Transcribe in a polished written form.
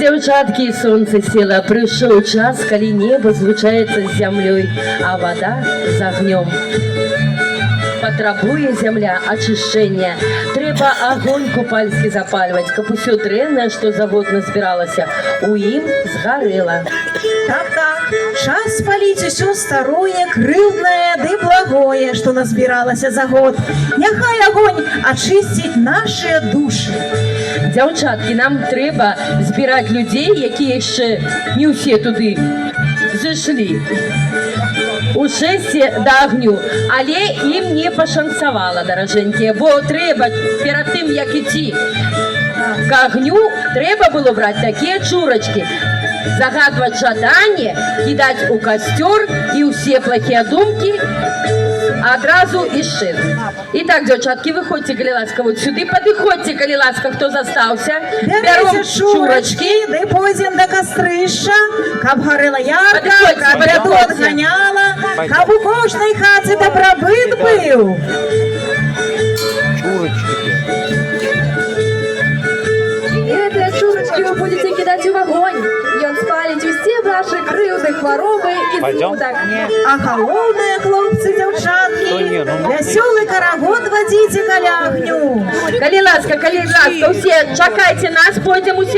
Девчатки, солнце село, пришел час, коли небо злучается с землей, а вода с огнем. Потребує земля очищення. Треба огонь купальський запалювати, каб усё древнее, что за год назбиралося, у ім згорело. Так, час спалить усё старое, крылное, да благое, что назбиралося за год. Няхай огонь очистить наши души. Дзяўчаткі, нам трэба збіраць людзей, якія яшчэ не ўсе туды зышлі у шэсце да агню, але ім не пашанцавала, даражэнькія, бо трэба перад тым, як ідці к агню, трэба было браць такія чурачкі, загадваць жаданне, кідаць у касцёр, і ўсе плохія думкі адразу исчезнуть. Итак, девчатки, выходите, коли ласка, вот сюда, подыходите, коли ласка, кто застался. Берем шурочки, да пойдем до кострища, каб горела ярко, каб ряду отгоняла, каб у кожной хате добробыт был. И эти шурочки вы будете кидать в огонь, и он спалить все ваши крылья, хворобы и смуток. А холодные хлопцы, девчатки, веселый карагод водите каля огню. Коли ласка, все, чакайте нас, пойдем усе.